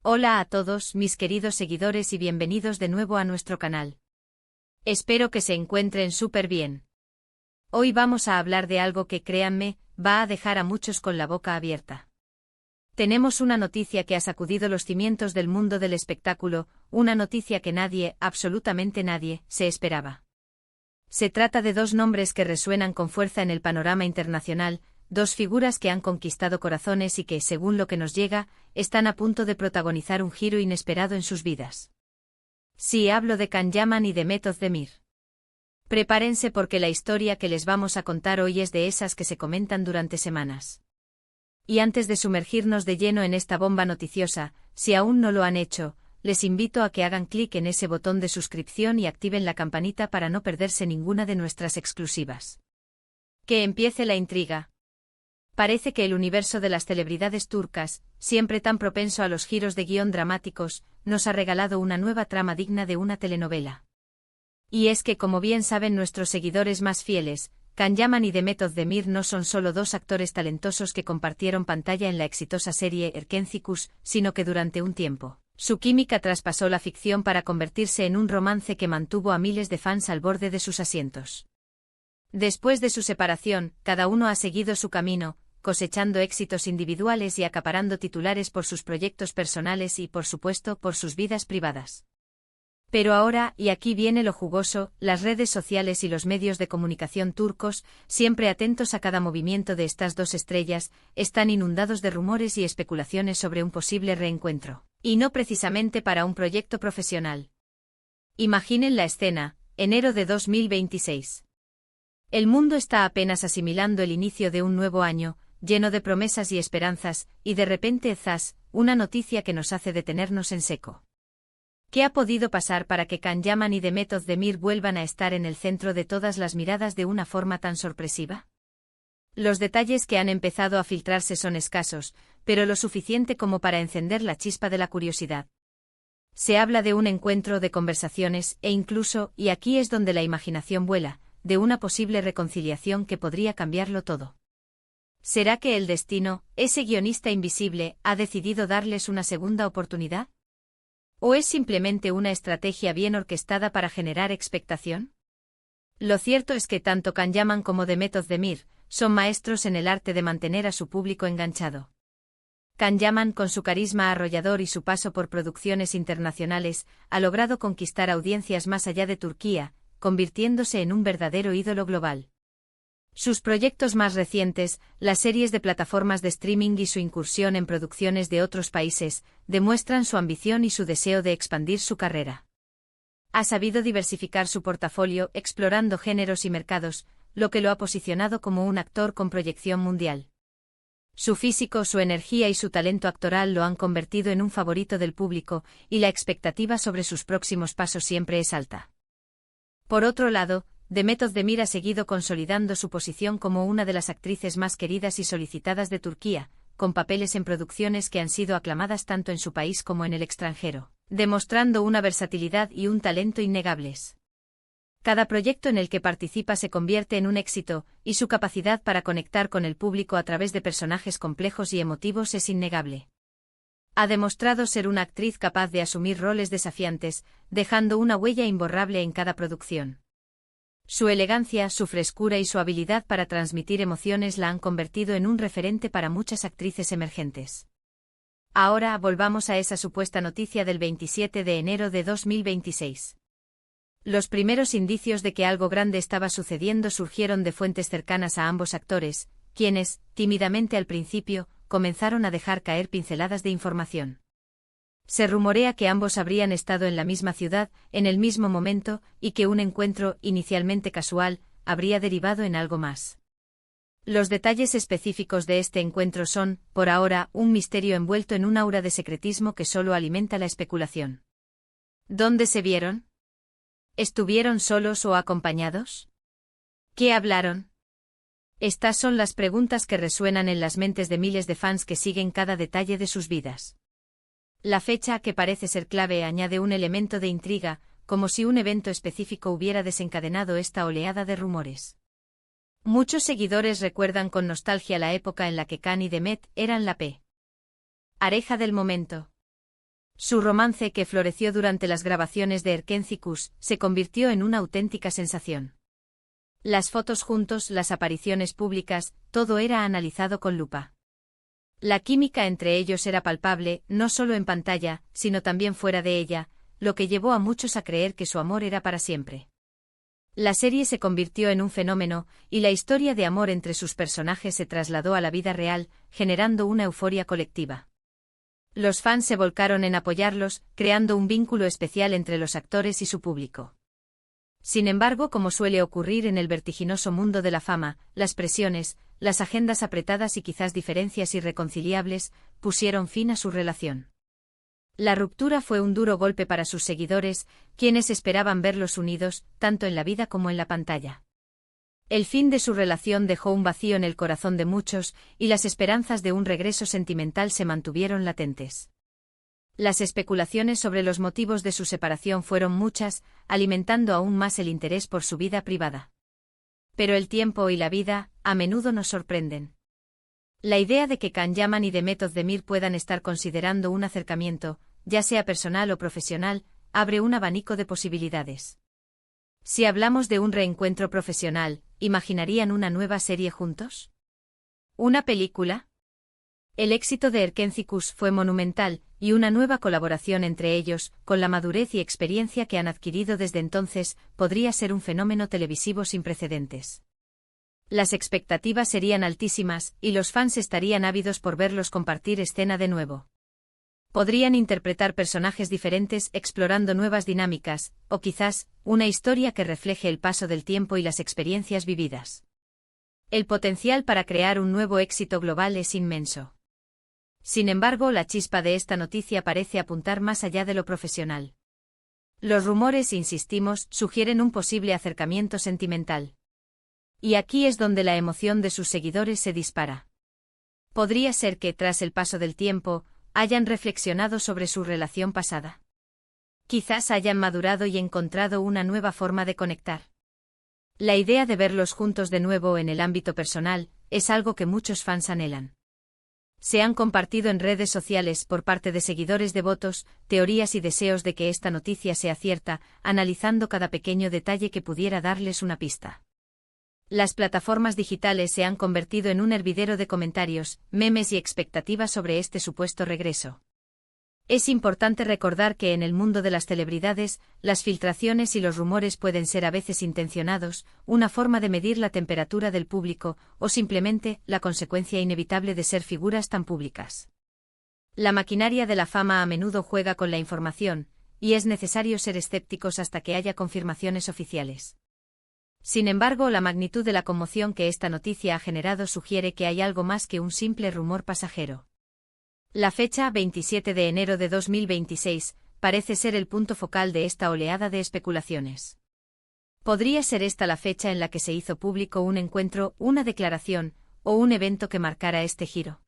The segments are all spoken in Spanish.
Hola a todos mis queridos seguidores y bienvenidos de nuevo a nuestro canal. Espero que se encuentren súper bien. Hoy vamos a hablar de algo que, créanme, va a dejar a muchos con la boca abierta. Tenemos una noticia que ha sacudido los cimientos del mundo del espectáculo, una noticia que nadie, absolutamente nadie, se esperaba. Se trata de dos nombres que resuenan con fuerza en el panorama internacional, dos figuras que han conquistado corazones y que, según lo que nos llega, están a punto de protagonizar un giro inesperado en sus vidas. Sí, hablo de Can Yaman y de Meth Özdemir. Prepárense porque la historia que les vamos a contar hoy es de esas que se comentan durante semanas. Y antes de sumergirnos de lleno en esta bomba noticiosa, si aún no lo han hecho, les invito a que hagan clic en ese botón de suscripción y activen la campanita para no perderse ninguna de nuestras exclusivas. Que empiece la intriga. Parece que el universo de las celebridades turcas, siempre tan propenso a los giros de guión dramáticos, nos ha regalado una nueva trama digna de una telenovela. Y es que, como bien saben nuestros seguidores más fieles, Can Yaman y Meth Özdemir no son solo dos actores talentosos que compartieron pantalla en la exitosa serie Erkencikus, sino que durante un tiempo, su química traspasó la ficción para convertirse en un romance que mantuvo a miles de fans al borde de sus asientos. Después de su separación, cada uno ha seguido su camino, cosechando éxitos individuales y acaparando titulares por sus proyectos personales y, por supuesto, por sus vidas privadas. Pero ahora, y aquí viene lo jugoso, las redes sociales y los medios de comunicación turcos, siempre atentos a cada movimiento de estas dos estrellas, están inundados de rumores y especulaciones sobre un posible reencuentro, y no precisamente para un proyecto profesional. Imaginen la escena, enero de 2026. El mundo está apenas asimilando el inicio de un nuevo año, lleno de promesas y esperanzas, y de repente, ¡zas!, una noticia que nos hace detenernos en seco. ¿Qué ha podido pasar para que Can Yaman y Meth Özdemir vuelvan a estar en el centro de todas las miradas de una forma tan sorpresiva? Los detalles que han empezado a filtrarse son escasos, pero lo suficiente como para encender la chispa de la curiosidad. Se habla de un encuentro de conversaciones e incluso, y aquí es donde la imaginación vuela, de una posible reconciliación que podría cambiarlo todo. ¿Será que el destino, ese guionista invisible, ha decidido darles una segunda oportunidad? ¿O es simplemente una estrategia bien orquestada para generar expectación? Lo cierto es que tanto Can Yaman como Meth Özdemir son maestros en el arte de mantener a su público enganchado. Can Yaman, con su carisma arrollador y su paso por producciones internacionales, ha logrado conquistar audiencias más allá de Turquía, convirtiéndose en un verdadero ídolo global. Sus proyectos más recientes, las series de plataformas de streaming y su incursión en producciones de otros países, demuestran su ambición y su deseo de expandir su carrera. Ha sabido diversificar su portafolio, explorando géneros y mercados, lo que lo ha posicionado como un actor con proyección mundial. Su físico, su energía y su talento actoral lo han convertido en un favorito del público, y la expectativa sobre sus próximos pasos siempre es alta. Por otro lado, Meth Özdemir ha seguido consolidando su posición como una de las actrices más queridas y solicitadas de Turquía, con papeles en producciones que han sido aclamadas tanto en su país como en el extranjero, demostrando una versatilidad y un talento innegables. Cada proyecto en el que participa se convierte en un éxito, y su capacidad para conectar con el público a través de personajes complejos y emotivos es innegable. Ha demostrado ser una actriz capaz de asumir roles desafiantes, dejando una huella imborrable en cada producción. Su elegancia, su frescura y su habilidad para transmitir emociones la han convertido en un referente para muchas actrices emergentes. Ahora volvamos a esa supuesta noticia del 27 de enero de 2026. Los primeros indicios de que algo grande estaba sucediendo surgieron de fuentes cercanas a ambos actores, quienes, tímidamente al principio, comenzaron a dejar caer pinceladas de información. Se rumorea que ambos habrían estado en la misma ciudad, en el mismo momento, y que un encuentro, inicialmente casual, habría derivado en algo más. Los detalles específicos de este encuentro son, por ahora, un misterio envuelto en un aura de secretismo que solo alimenta la especulación. ¿Dónde se vieron? ¿Estuvieron solos o acompañados? ¿Qué hablaron? Estas son las preguntas que resuenan en las mentes de miles de fans que siguen cada detalle de sus vidas. La fecha, que parece ser clave, añade un elemento de intriga, como si un evento específico hubiera desencadenado esta oleada de rumores. Muchos seguidores recuerdan con nostalgia la época en la que Can y Meth eran la pareja del momento. Su romance, que floreció durante las grabaciones de Erkenci-Kuş, se convirtió en una auténtica sensación. Las fotos juntos, las apariciones públicas, todo era analizado con lupa. La química entre ellos era palpable, no solo en pantalla, sino también fuera de ella, lo que llevó a muchos a creer que su amor era para siempre. La serie se convirtió en un fenómeno, y la historia de amor entre sus personajes se trasladó a la vida real, generando una euforia colectiva. Los fans se volcaron en apoyarlos, creando un vínculo especial entre los actores y su público. Sin embargo, como suele ocurrir en el vertiginoso mundo de la fama, las presiones, las agendas apretadas y quizás diferencias irreconciliables, pusieron fin a su relación. La ruptura fue un duro golpe para sus seguidores, quienes esperaban verlos unidos, tanto en la vida como en la pantalla. El fin de su relación dejó un vacío en el corazón de muchos, y las esperanzas de un regreso sentimental se mantuvieron latentes. Las especulaciones sobre los motivos de su separación fueron muchas, alimentando aún más el interés por su vida privada. Pero el tiempo y la vida, a menudo nos sorprenden. La idea de que Can Yaman y Demet Özdemir puedan estar considerando un acercamiento, ya sea personal o profesional, abre un abanico de posibilidades. Si hablamos de un reencuentro profesional, ¿imaginarían una nueva serie juntos? ¿Una película? El éxito de Erkenci-Kuş fue monumental, y una nueva colaboración entre ellos, con la madurez y experiencia que han adquirido desde entonces, podría ser un fenómeno televisivo sin precedentes. Las expectativas serían altísimas, y los fans estarían ávidos por verlos compartir escena de nuevo. Podrían interpretar personajes diferentes explorando nuevas dinámicas, o quizás, una historia que refleje el paso del tiempo y las experiencias vividas. El potencial para crear un nuevo éxito global es inmenso. Sin embargo, la chispa de esta noticia parece apuntar más allá de lo profesional. Los rumores, insistimos, sugieren un posible acercamiento sentimental. Y aquí es donde la emoción de sus seguidores se dispara. Podría ser que, tras el paso del tiempo, hayan reflexionado sobre su relación pasada. Quizás hayan madurado y encontrado una nueva forma de conectar. La idea de verlos juntos de nuevo en el ámbito personal es algo que muchos fans anhelan. Se han compartido en redes sociales por parte de seguidores devotos teorías y deseos de que esta noticia sea cierta, analizando cada pequeño detalle que pudiera darles una pista. Las plataformas digitales se han convertido en un hervidero de comentarios, memes y expectativas sobre este supuesto regreso. Es importante recordar que en el mundo de las celebridades, las filtraciones y los rumores pueden ser a veces intencionados, una forma de medir la temperatura del público, o simplemente, la consecuencia inevitable de ser figuras tan públicas. La maquinaria de la fama a menudo juega con la información, y es necesario ser escépticos hasta que haya confirmaciones oficiales. Sin embargo, la magnitud de la conmoción que esta noticia ha generado sugiere que hay algo más que un simple rumor pasajero. La fecha, 27 de enero de 2026, parece ser el punto focal de esta oleada de especulaciones. ¿Podría ser esta la fecha en la que se hizo público un encuentro, una declaración, o un evento que marcara este giro?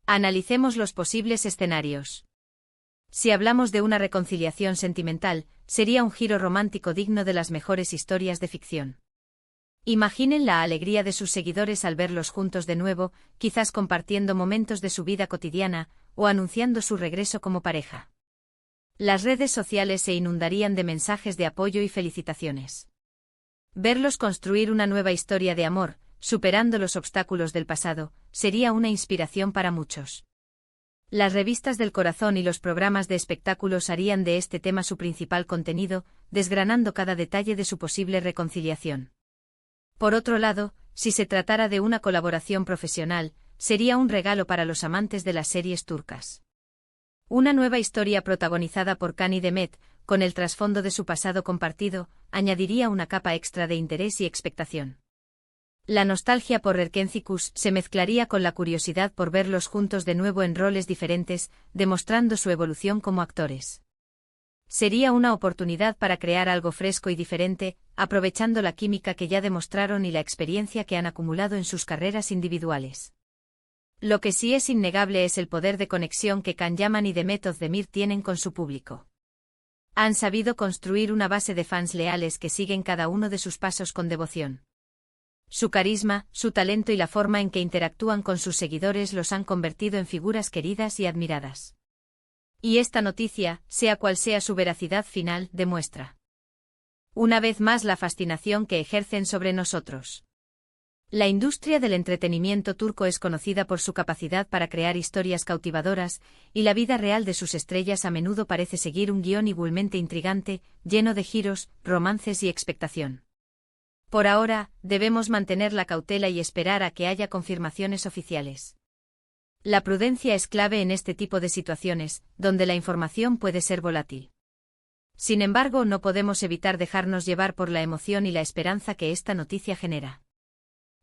Analicemos los posibles escenarios. Si hablamos de una reconciliación sentimental, sería un giro romántico digno de las mejores historias de ficción. Imaginen la alegría de sus seguidores al verlos juntos de nuevo, quizás compartiendo momentos de su vida cotidiana, o anunciando su regreso como pareja. Las redes sociales se inundarían de mensajes de apoyo y felicitaciones. Verlos construir una nueva historia de amor, superando los obstáculos del pasado, sería una inspiración para muchos. Las revistas del corazón y los programas de espectáculos harían de este tema su principal contenido, desgranando cada detalle de su posible reconciliación. Por otro lado, si se tratara de una colaboración profesional, sería un regalo para los amantes de las series turcas. Una nueva historia protagonizada por Can y Demet, con el trasfondo de su pasado compartido, añadiría una capa extra de interés y expectación. La nostalgia por Erkenci-Kuş se mezclaría con la curiosidad por verlos juntos de nuevo en roles diferentes, demostrando su evolución como actores. Sería una oportunidad para crear algo fresco y diferente, aprovechando la química que ya demostraron y la experiencia que han acumulado en sus carreras individuales. Lo que sí es innegable es el poder de conexión que Can Yaman y Demet Özdemir tienen con su público. Han sabido construir una base de fans leales que siguen cada uno de sus pasos con devoción. Su carisma, su talento y la forma en que interactúan con sus seguidores los han convertido en figuras queridas y admiradas. Y esta noticia, sea cual sea su veracidad final, demuestra una vez más la fascinación que ejercen sobre nosotros. La industria del entretenimiento turco es conocida por su capacidad para crear historias cautivadoras, y la vida real de sus estrellas a menudo parece seguir un guión igualmente intrigante, lleno de giros, romances y expectación. Por ahora, debemos mantener la cautela y esperar a que haya confirmaciones oficiales. La prudencia es clave en este tipo de situaciones, donde la información puede ser volátil. Sin embargo, no podemos evitar dejarnos llevar por la emoción y la esperanza que esta noticia genera.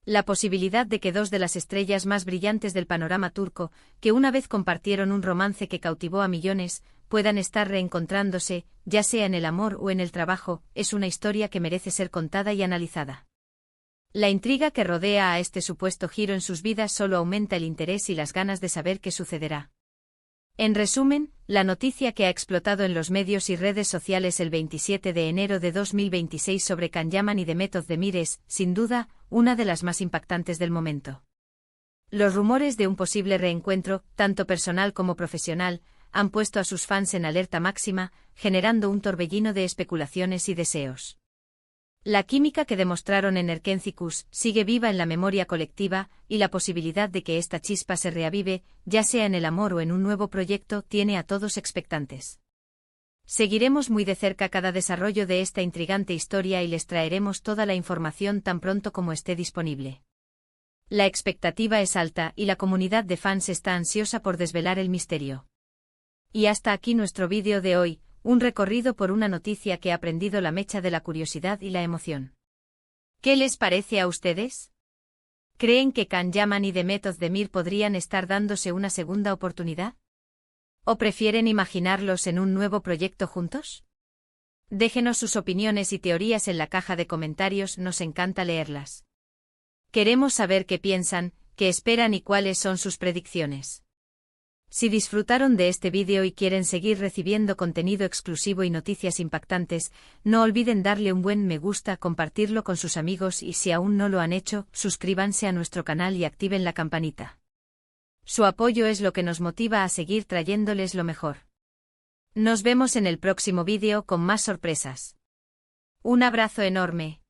La posibilidad de que dos de las estrellas más brillantes del panorama turco, que una vez compartieron un romance que cautivó a millones, puedan estar reencontrándose, ya sea en el amor o en el trabajo, es una historia que merece ser contada y analizada. La intriga que rodea a este supuesto giro en sus vidas solo aumenta el interés y las ganas de saber qué sucederá. En resumen, la noticia que ha explotado en los medios y redes sociales el 27 de enero de 2026 sobre Can Yaman y Demet Özdemir es, sin duda, una de las más impactantes del momento. Los rumores de un posible reencuentro, tanto personal como profesional, han puesto a sus fans en alerta máxima, generando un torbellino de especulaciones y deseos. La química que demostraron en Erkencikus sigue viva en la memoria colectiva, y la posibilidad de que esta chispa se reavive, ya sea en el amor o en un nuevo proyecto, tiene a todos expectantes. Seguiremos muy de cerca cada desarrollo de esta intrigante historia y les traeremos toda la información tan pronto como esté disponible. La expectativa es alta y la comunidad de fans está ansiosa por desvelar el misterio. Y hasta aquí nuestro vídeo de hoy. Un recorrido por una noticia que ha prendido la mecha de la curiosidad y la emoción. ¿Qué les parece a ustedes? ¿Creen que Can Yaman y Demet Özdemir podrían estar dándose una segunda oportunidad? ¿O prefieren imaginarlos en un nuevo proyecto juntos? Déjenos sus opiniones y teorías en la caja de comentarios, nos encanta leerlas. Queremos saber qué piensan, qué esperan y cuáles son sus predicciones. Si disfrutaron de este vídeo y quieren seguir recibiendo contenido exclusivo y noticias impactantes, no olviden darle un buen me gusta, compartirlo con sus amigos y si aún no lo han hecho, suscríbanse a nuestro canal y activen la campanita. Su apoyo es lo que nos motiva a seguir trayéndoles lo mejor. Nos vemos en el próximo vídeo con más sorpresas. Un abrazo enorme.